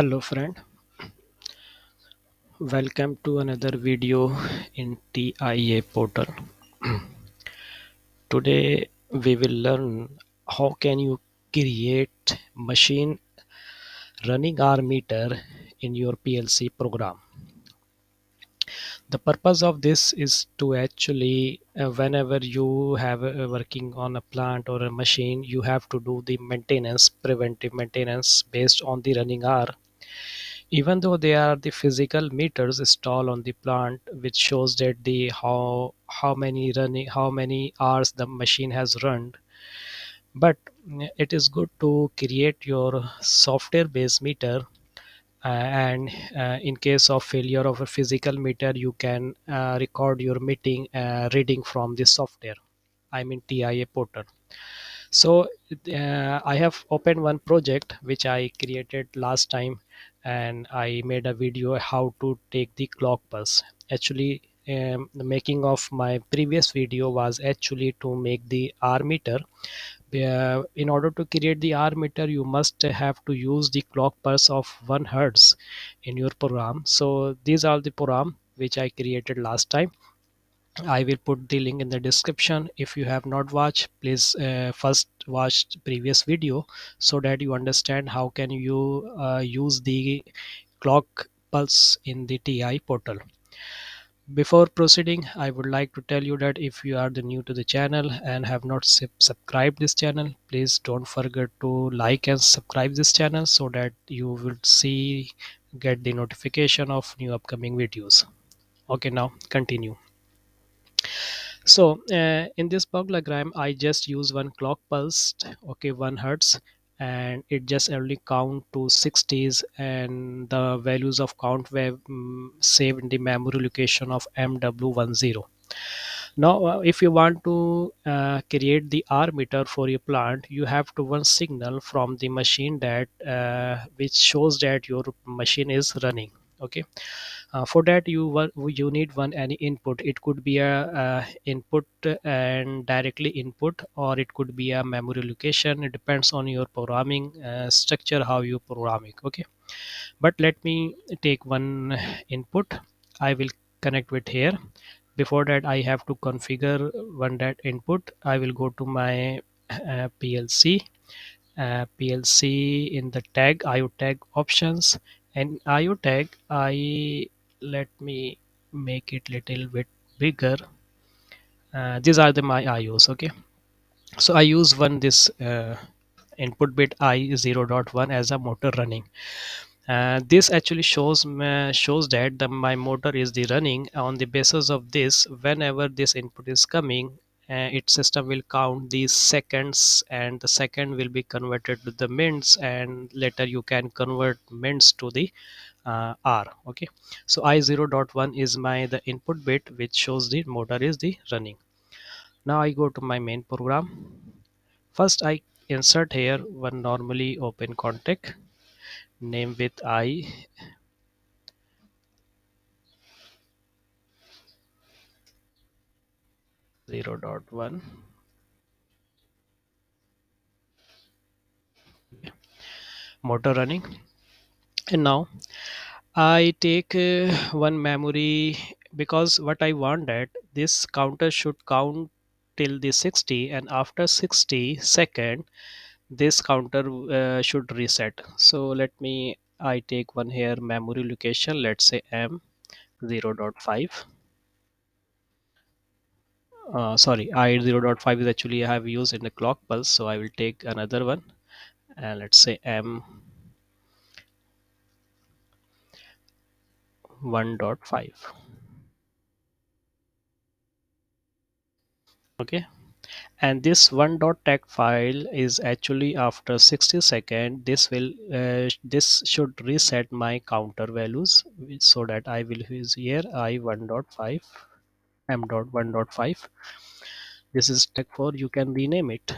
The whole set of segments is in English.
Hello friend, welcome to another video in TIA Portal. Today we will learn how can you create machine running R meter in your PLC program. The purpose of this is to actually whenever you have working on a plant or a machine, you have to do the maintenance, preventive maintenance based on the running R. Even though they are the physical meters installed on the plant which shows that the how many hours the machine has run, but it is good to create your software based meter, and in case of failure of a physical meter you can record your meeting reading from the software, I mean TIA portal. So I have opened one project which I created last time, and I made a video how to take the clock pulse. Actually, the making of my previous video was actually to make the R meter. In order to create the R meter, you must have to use the clock pulse of 1 hertz in your program. So these are the program which I created last time. I will put the link in the description. If you have not watched, please first watch previous video so that you understand how can you use the clock pulse in the TI portal. Before proceeding, I would like to tell you that if you are the new to the channel and have not subscribed this channel, please don't forget to like and subscribe this channel so that you will see get the notification of new upcoming videos. Okay, now continue. So in this parallelogram, I just use one clock pulse, okay, 1 hertz, and it just only count to 60s, and the values of count were saved in the memory location of MW10. Now, if you want to create the R meter for your plant, you have to one signal from the machine that which shows that your machine is running. Okay, for that you need one any input. It could be a input and directly input, or it could be a memory location. It depends on your programming structure how you program it. Okay, but let me take one input. I will connect with here. Before that I have to configure one that input. I will go to my PLC in the tag IO tag options, and IO tag I let me make it little bit bigger. These are the my IOs. Okay, so I use one this input bit I 0.1 as a motor running. This actually shows that my motor is the running. On the basis of this, whenever this input is coming, its system will count these seconds, and the second will be converted to the minutes, and later you can convert minutes to the R. Okay, so I 0.1 is my the input bit which shows the motor is the running. Now I go to my main program. First I insert here one normally open contact, name with I 0.1, motor running. And now I take one memory, because what I want that this counter should count till the 60, and after 60 second this counter should reset. So let me I take one here memory location, let's say M 0.5. Sorry, I 0.5 is actually I have used in the clock pulse, so I will take another one, and let's say M 1.5. Okay, and this one dot tag file is actually after 60 second this will this should reset my counter values, so that I will use here I 1.5 M.1.5. This is tag 4. You can rename it,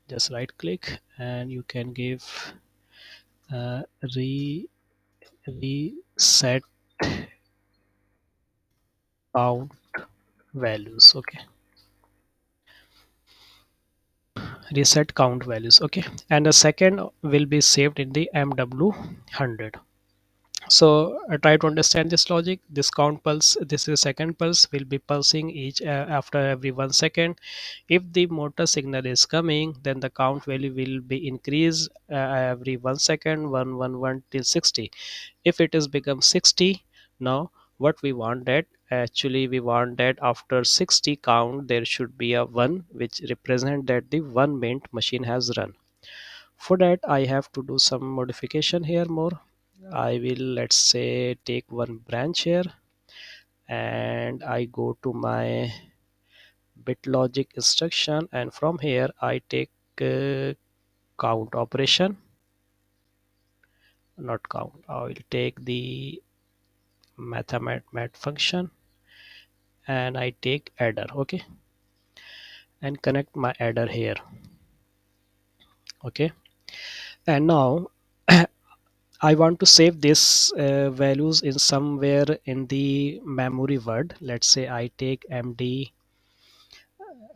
just right click and you can give uh, re reset count values. Okay, reset count values. Okay, and the second will be saved in the MW100. So try to understand this logic. This count pulse, this is second pulse, will be pulsing each after every 1 second. If the motor signal is coming, then the count value will be increased every 1 second, 111 till 60. If it is become 60, now what we want that, actually we want that after 60 count there should be a 1 which represent that the 1 minute machine has run. For that I have to do some modification here more. I will, let's say, take one branch here, and I go to my bit logic instruction, and from here I take count operation, not count, I will take the math function, and I take adder. Okay, and connect my adder here. Okay, and now I want to save this values in somewhere in the memory word. Let's say I take md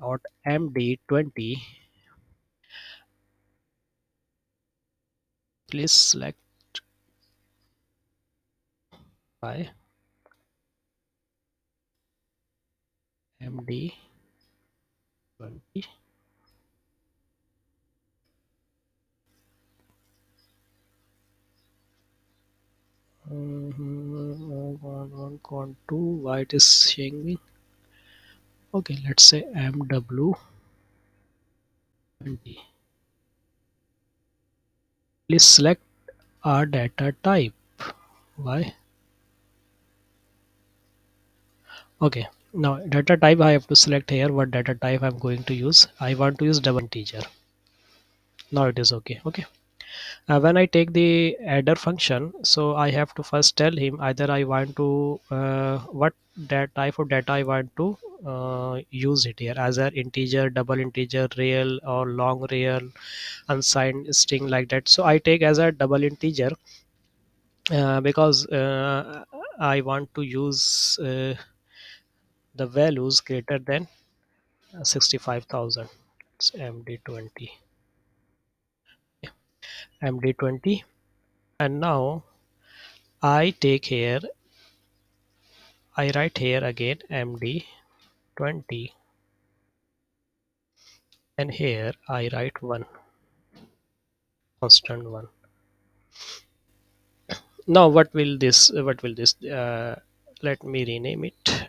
or md20. Please select by md20. One, two. Why it is showing me? Okay, let's say mw20. Please select our data type. Why? Okay, now data type I have to select here what data type I'm going to use. I want to use double integer. Now it is okay. Okay. When I take the adder function, so I have to first tell him either I want to what that type of data I want to use it here, as an integer, double integer, real or long real, unsigned string, like that. So I take as a double integer because I want to use the values greater than 65,000. It's md20. md20. And now I take here, I write here again md20, and here I write 1, constant 1. Now let me rename it,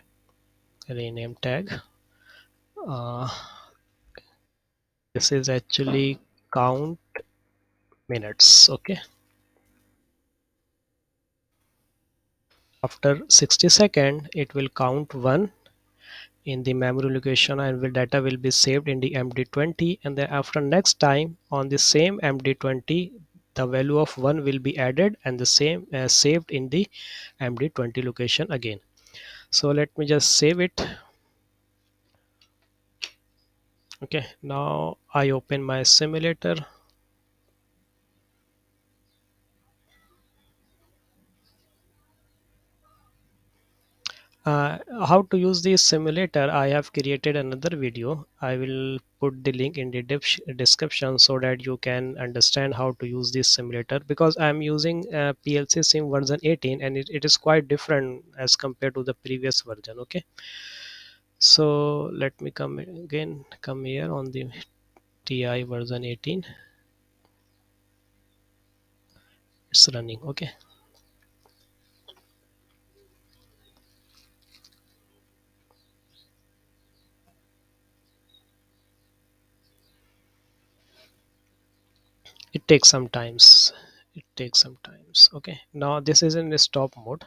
rename tag. uh, this is actually count minutes. Okay, after 60 seconds it will count 1 in the memory location, and the data will be saved in the md20, and then after next time on the same md20 the value of 1 will be added and the same saved in the md20 location again. So let me just save it. Okay, now I open my simulator. How to use the simulator, I have created another video. I will put the link in the description so that you can understand how to use this simulator, because I'm using PLCSim version 18, and it is quite different as compared to the previous version. Okay, so let me come again, come here on the TI version 18. It's running. Okay, it takes some times, it takes some times. Okay, now this is in the stop mode.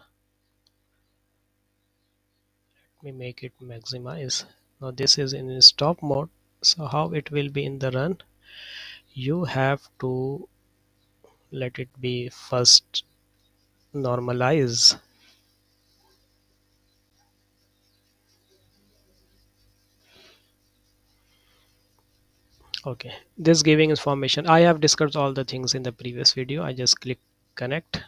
Let me make it maximize. Now this is in stop mode. So how it will be in the run, you have to let it be first normalize. Okay, this giving information, I have discussed all the things in the previous video. I just click connect.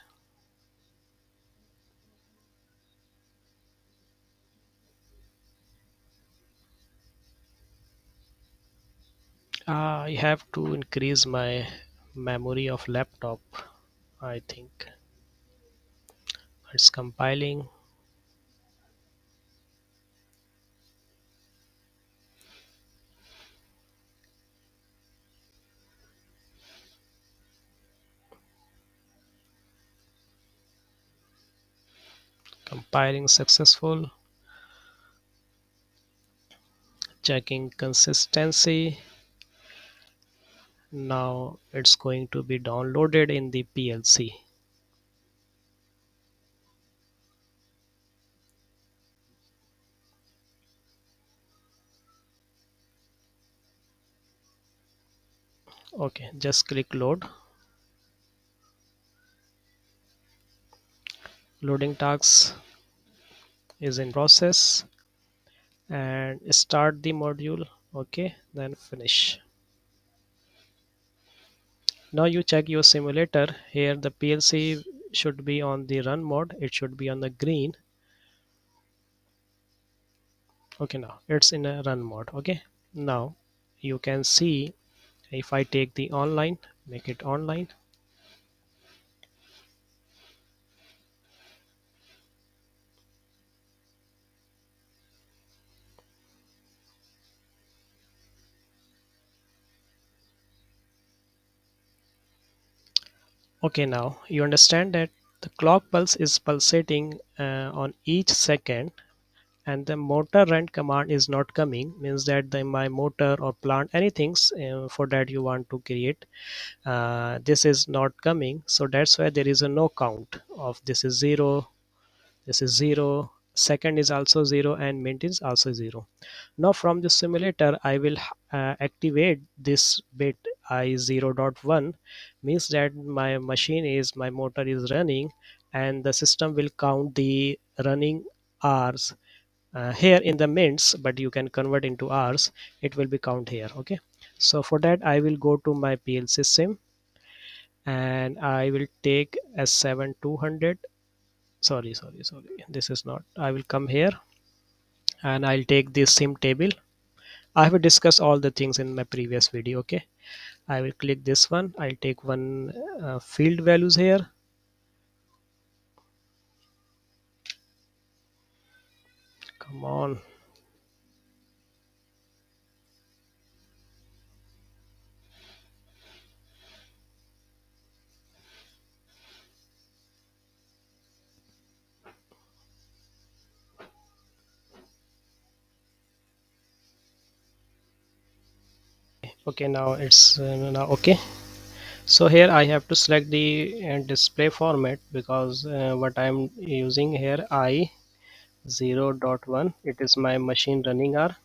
I have to increase my memory of laptop, I think. it's compiling. Compiling successful. Checking consistency. Now it's going to be downloaded in the PLC. Okay, just click load. Loading tasks is in process, and start the module. Okay, then finish. Now you check your simulator. Here the PLC should be on the run mode. It should be on the green. Okay, now it's in a run mode. Okay, now you can see if I take the online, make it online. Okay, now you understand that the clock pulse is pulsating on each second, and the motor run command is not coming, means that my motor or plant anything for that you want to create, this is not coming. So that's why there is a no count of this is zero, this is zero, second is also zero, and mint is also zero. Now from the simulator I will activate this bit I0.1, means that my machine is, my motor is running, and the system will count the running hours here in the minutes, but you can convert into hours. It will be count here. Okay, so for that I will go to my PLCSim, and I will take S7 200. Sorry, this is not. I will come here and I'll take this sim table. I have discussed all the things in my previous video. Okay, I will click this one. I'll take one field values here. Come on. Okay, now it's now okay. So here I have to select the display format, because what I'm using here I0.1, it is my machine running hour.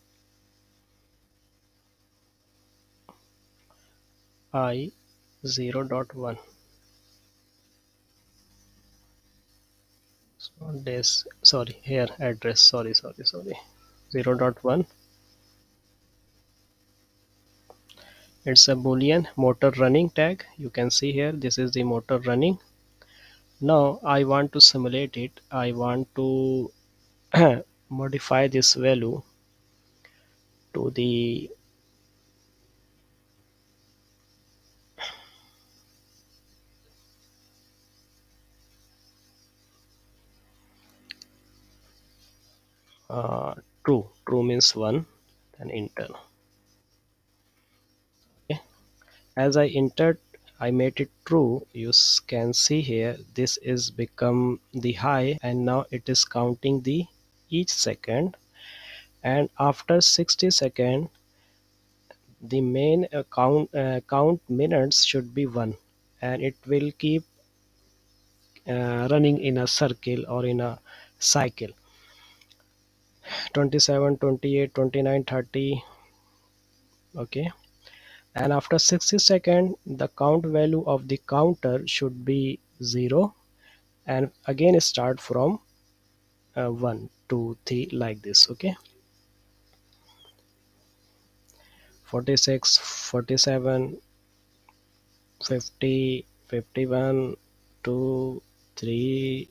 I0.1. So this, sorry, here address, sorry, 0.1. It's a boolean motor running tag. You can see here this is the motor running. Now I want to simulate it. I want to modify this value to the uh, true. True means 1, then enter. Okay, as I entered, I made it true. You can see here this is become the high, and now it is counting the each second, and after 60 second the main count minutes should be 1, and it will keep running in a circle or in a cycle. 27, 28, 29, 30. Okay, and after 60 second the count value of the counter should be 0, and again start from 1 2 3 like this. Okay, 46, 47, 50, 51, 2, 3,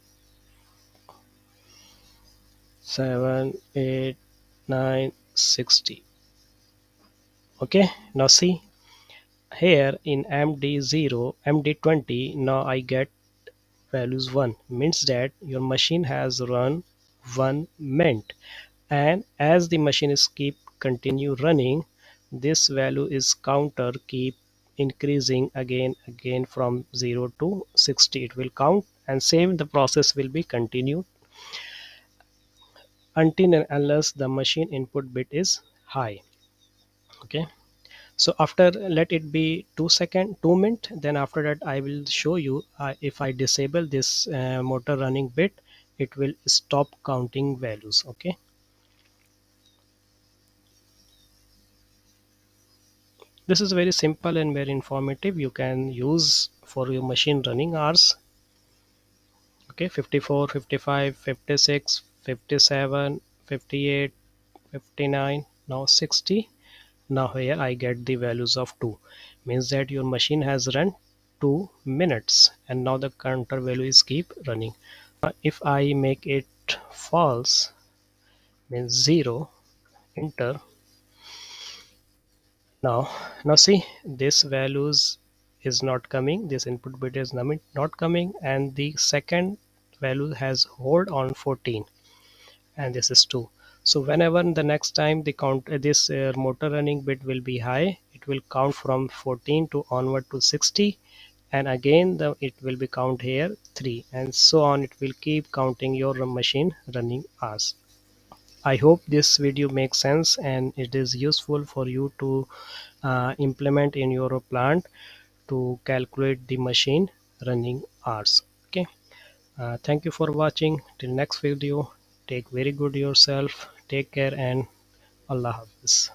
7, 8, 9, 60. Okay, now see here in MD0, MD20, now I get values 1 means that your machine has run 1 minute, and as the machine is keep continue running, this value is counter keep increasing again from 0 to 60. It will count, and same the process will be continued until and unless the machine input bit is high. Okay, so after let it be 2 minute, then after that I will show you, if I disable this motor running bit, it will stop counting values. Okay, this is very simple and very informative. You can use for your machine running hours. Okay, 54, 55, 56, 57, 58, 59, now 60. Now here I get the values of 2, means that your machine has run 2 minutes, and now the counter value is keep running. If I make it false, means 0, enter. Now see, this values is not coming, this input bit is not coming, and the second value has hold on 14, and this is 2. So whenever the next time the count this motor running bit will be high, it will count from 14 to onward to 60, and again it will be count here 3, and so on. It will keep counting your machine running hours. I hope this video makes sense and it is useful for you to implement in your plant to calculate the machine running hours. Okay, thank you for watching. Till next video, take very good yourself. Take care and Allah Hafiz.